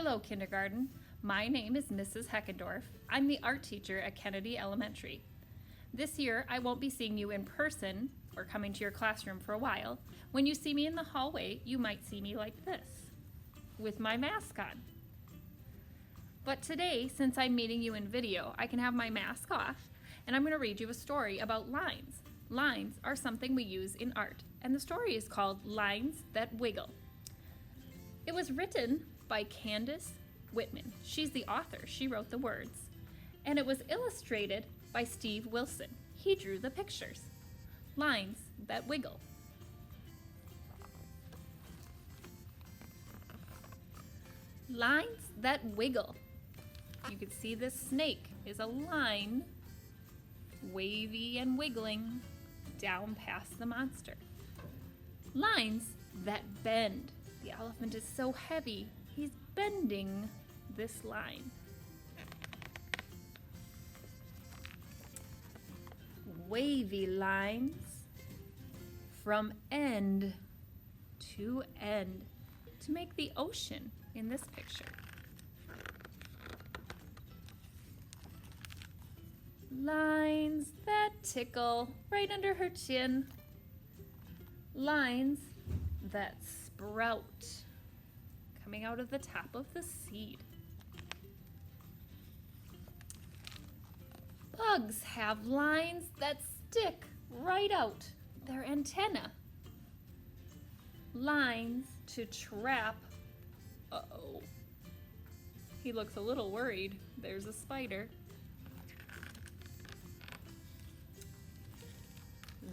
Hello, kindergarten. My name is Mrs. Heckendorf. I'm the art teacher at Kennedy Elementary. This year, I won't be seeing you in person or coming to your classroom for a while. When you see me in the hallway, you might see me like this, with my mask on. But today, since I'm meeting you in video, I can have my mask off, and I'm going to read you a story about lines. Lines are something we use in art, and the story is called Lines That Wiggle. It was written by Candace Whitman. She's the author. She wrote the words. And it was illustrated by Steve Wilson. He drew the pictures. Lines that wiggle. Lines that wiggle. You can see this snake is a line, wavy and wiggling down past the monster. Lines that bend. The elephant is so heavy, he's bending this line. Wavy lines from end to end to make the ocean in this picture. Lines that tickle right under her chin. Lines that sprout coming out of the top of the seed. Bugs have lines that stick right out their antenna. Lines to trap. Uh-oh. He looks a little worried. There's a spider.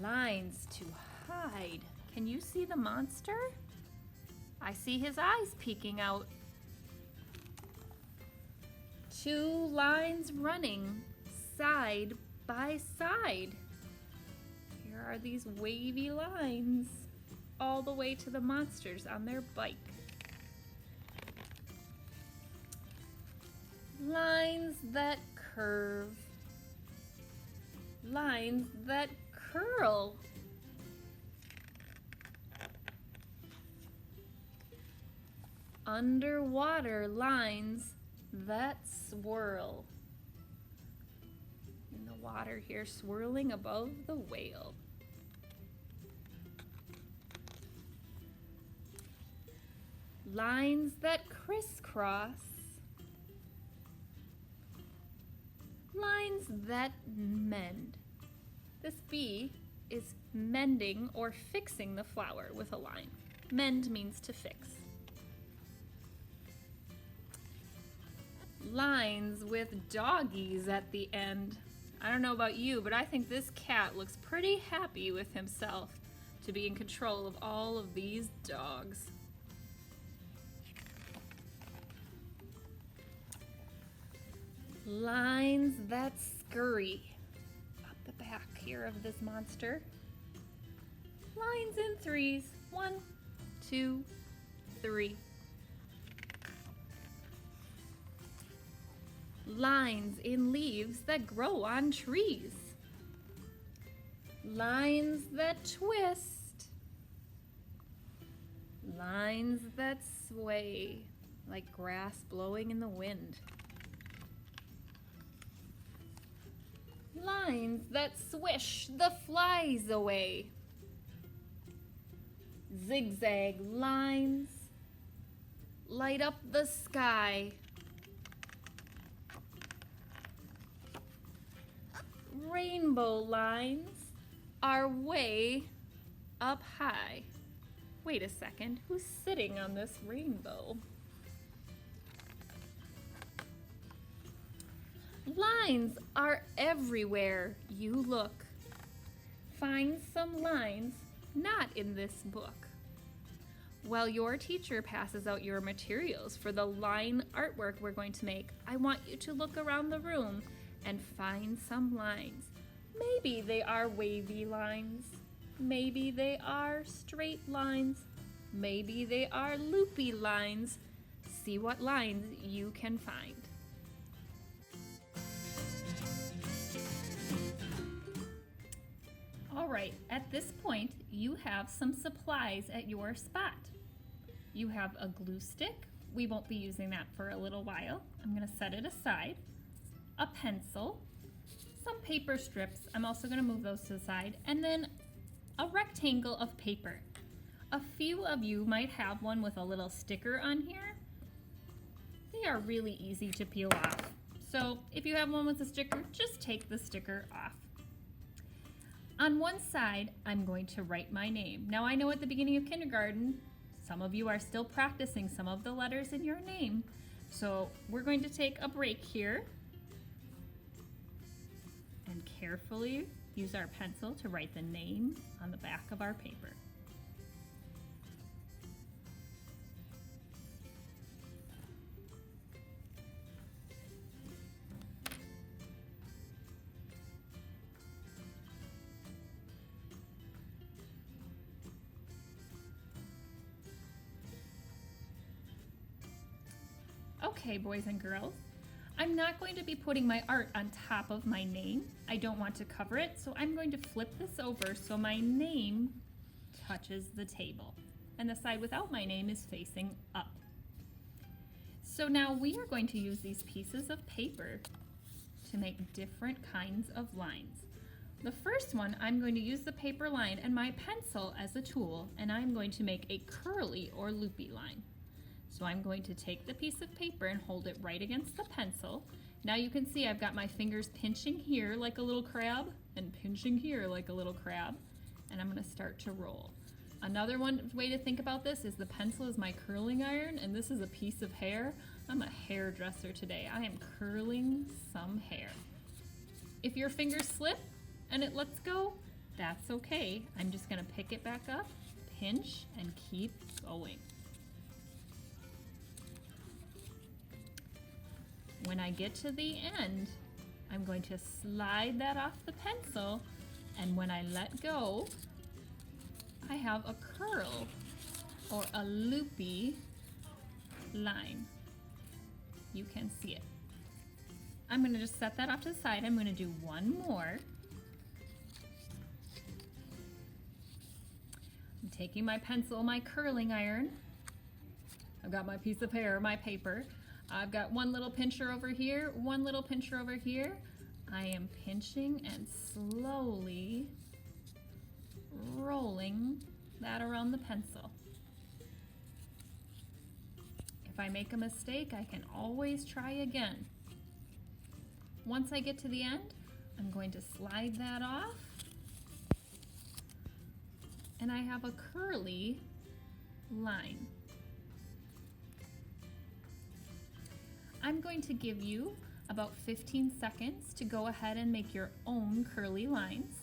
Lines to hide. Can you see the monster? I see his eyes peeking out. Two lines running side by side. Here are these wavy lines all the way to the monsters on their bike. Lines that curve. Lines that curl. Underwater lines that swirl. In the water here, swirling above the whale. Lines that crisscross. Lines that mend. This bee is mending or fixing the flower with a line. Mend means to fix. Lines with doggies at the end. I don't know about you, but I think this cat looks pretty happy with himself to be in control of all of these dogs. Lines that scurry up the back here of this monster. Lines in threes. 1, 2, 3. Lines in leaves that grow on trees. Lines that twist. Lines that sway like grass blowing in the wind. Lines that swish the flies away. Zigzag lines light up the sky. Rainbow lines are way up high. Wait a second, who's sitting on this rainbow? Lines are everywhere you look. Find some lines not in this book. While your teacher passes out your materials for the line artwork we're going to make, I want you to look around the room and find some lines. Maybe they are wavy lines. Maybe they are straight lines. Maybe they are loopy lines. See what lines you can find. All right, at this point, you have some supplies at your spot. You have a glue stick we won't be using that for a little while. I'm gonna set it aside. A pencil, some paper strips, I'm also gonna move those to the side, and then a rectangle of paper. A few of you might have one with a little sticker on here. They are really easy to peel off. So if you have one with a sticker, just take the sticker off. On one side, I'm going to write my name. Now I know at the beginning of kindergarten, some of you are still practicing some of the letters in your name. So we're going to take a break here and carefully use our pencil to write the name on the back of our paper. Okay, boys and girls, I'm not going to be putting my art on top of my name. I don't want to cover it, so I'm going to flip this over so my name touches the table. And the side without my name is facing up. So now we are going to use these pieces of paper to make different kinds of lines. The first one, I'm going to use the paper line and my pencil as a tool, and I'm going to make a curly or loopy line. So I'm going to take the piece of paper and hold it right against the pencil. Now you can see I've got my fingers pinching here like a little crab and pinching here like a little crab. And I'm going to start to roll. Another way to think about this is the pencil is my curling iron and this is a piece of hair. I'm a hairdresser today. I am curling some hair. If your fingers slip and it lets go, that's okay. I'm just going to pick it back up, pinch, and keep going. When I get to the end, I'm going to slide that off the pencil, and when I let go, I have a curl or a loopy line. You can see it. I'm going to just set that off to the side. I'm going to do one more. I'm taking my pencil, my curling iron. I've got my piece of hair, my paper. I've got one little pincher over here, one little pincher over here. I am pinching and slowly rolling that around the pencil. If I make a mistake, I can always try again. Once I get to the end, I'm going to slide that off. And I have a curly line. I'm going to give you about 15 seconds to go ahead and make your own curly lines.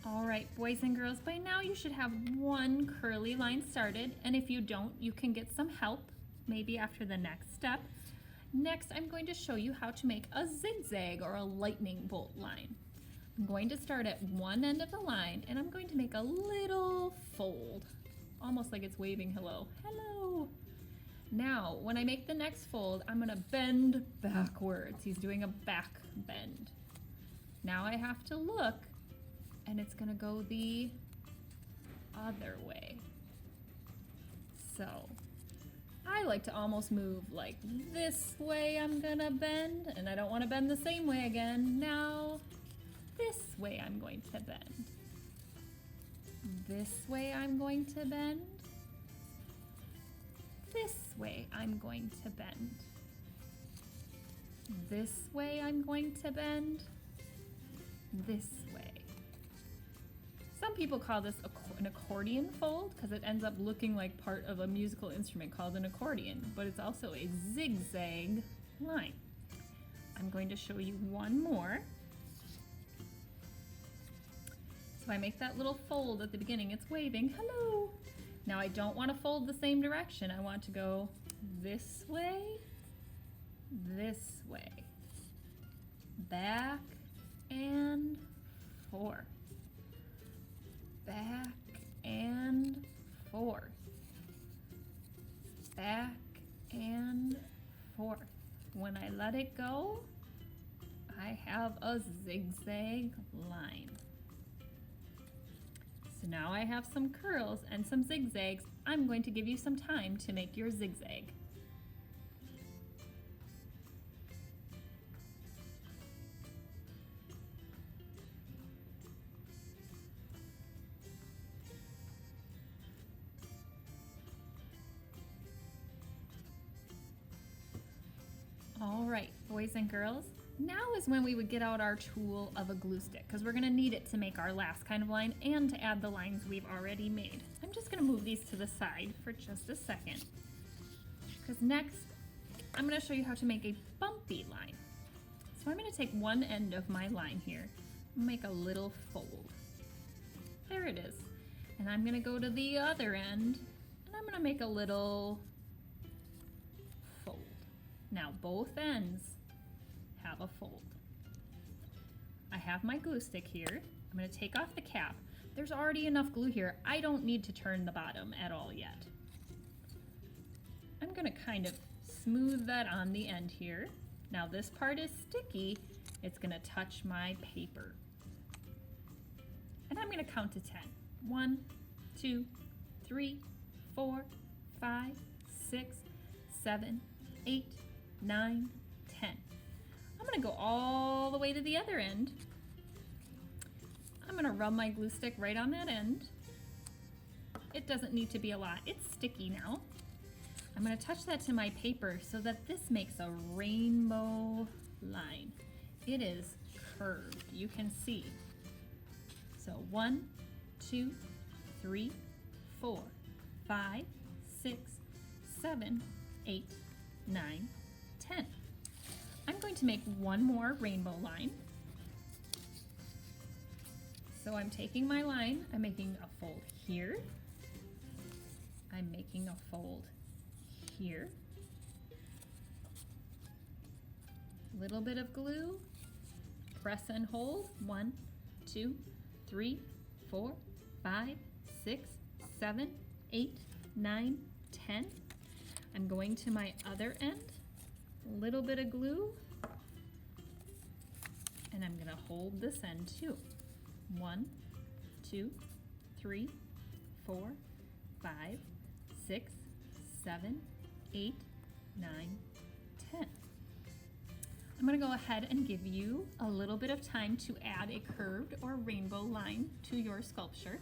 All right, boys and girls, by now you should have one curly line started, and if you don't, you can get some help, maybe after the next step. Next, I'm going to show you how to make a zigzag or a lightning bolt line. I'm going to start at one end of the line, and I'm going to make a little fold, almost like it's waving hello. Hello! Now, when I make the next fold, I'm gonna bend backwards. He's doing a back bend. Now I have to look, and it's gonna go the other way. So I like to almost move like this way I'm gonna bend, and I don't wanna bend the same way again. Now this way I'm going to bend. This way I'm going to bend. This way I'm going to bend. This way I'm going to bend. This way. Some people call this an accordion fold because it ends up looking like part of a musical instrument called an accordion, but it's also a zigzag line. I'm going to show you one more. So I make that little fold at the beginning. It's waving, hello. Now I don't want to fold the same direction. I want to go this way, back and forth, back and forth, back and forth. When I let it go, I have a zigzag line. So now I have some curls and some zigzags. I'm going to give you some time to make your zigzag. All right, boys and girls, now is when we would get out our tool of a glue stick, because we're going to need it to make our last kind of line and to add the lines we've already made. I'm just going to move these to the side for just a second, because next I'm going to show you how to make a bumpy line. So I'm going to take one end of my line here and make a little fold. There it is. And I'm going to go to the other end and I'm going to make a little fold. Now both ends have a fold. I have my glue stick here. I'm going to take off the cap. There's already enough glue here. I don't need to turn the bottom at all yet. I'm going to kind of smooth that on the end here. Now this part is sticky. It's going to touch my paper. And I'm going to count to 10. 1, 2, 3, 4, 5, 6, 7, 8, 9, 10. I'm going to go all the way to the other end. I'm going to rub my glue stick right on that end. It doesn't need to be a lot. It's sticky now. I'm going to touch that to my paper so that this makes a rainbow line. It is curved, you can see. So 1, 2, 3, 4, 5, 6, 7, 8, 9, 10. I'm going to make one more rainbow line. So I'm taking my line, I'm making a fold here. I'm making a fold here. Little bit of glue, press and hold. 1, 2, 3, 4, 5, 6, 7, 8, 9, 10. I'm going to my other end, a little bit of glue, and I'm gonna hold this end too. 1, 2, 3, 4, 5, 6, 7, 8, 9, 10. I'm going to go ahead and give you a little bit of time to add a curved or rainbow line to your sculpture.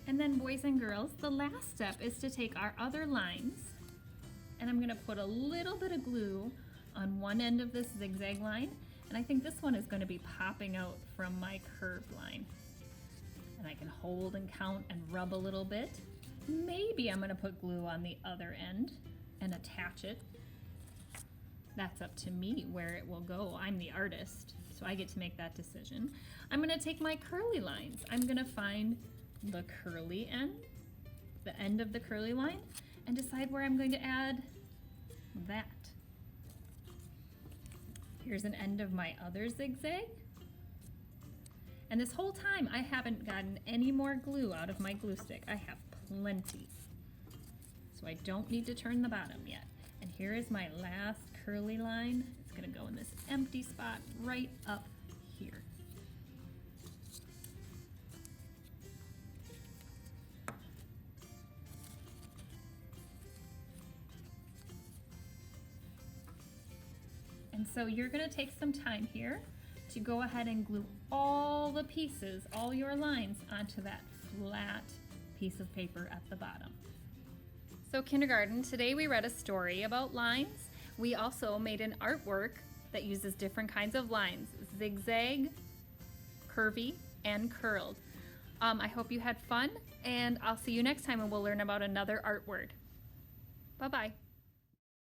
And then boys and girls, the last step is to take our other lines and I'm going to put a little bit of glue on one end of this zigzag line, and I think this one is going to be popping out from my curved line. And I can hold and count and rub a little bit. Maybe I'm going to put glue on the other end and attach it. That's up to me where it will go. I'm the artist, so I get to make that decision. I'm going to take my curly lines. I'm going to find the curly end, the end of the curly line, and decide where I'm going to add that. Here's an end of my other zigzag. And this whole time I haven't gotten any more glue out of my glue stick. I have plenty. So I don't need to turn the bottom yet. And here is my last curly line. It's gonna go in this empty spot right up here. And so you're going to take some time here to go ahead and glue all the pieces, all your lines, onto that flat piece of paper at the bottom. So kindergarten, today we read a story about lines. We also made an artwork that uses different kinds of lines: zigzag, curvy, and curled. I hope you had fun, and I'll see you next time and we'll learn about another art word. Bye-bye.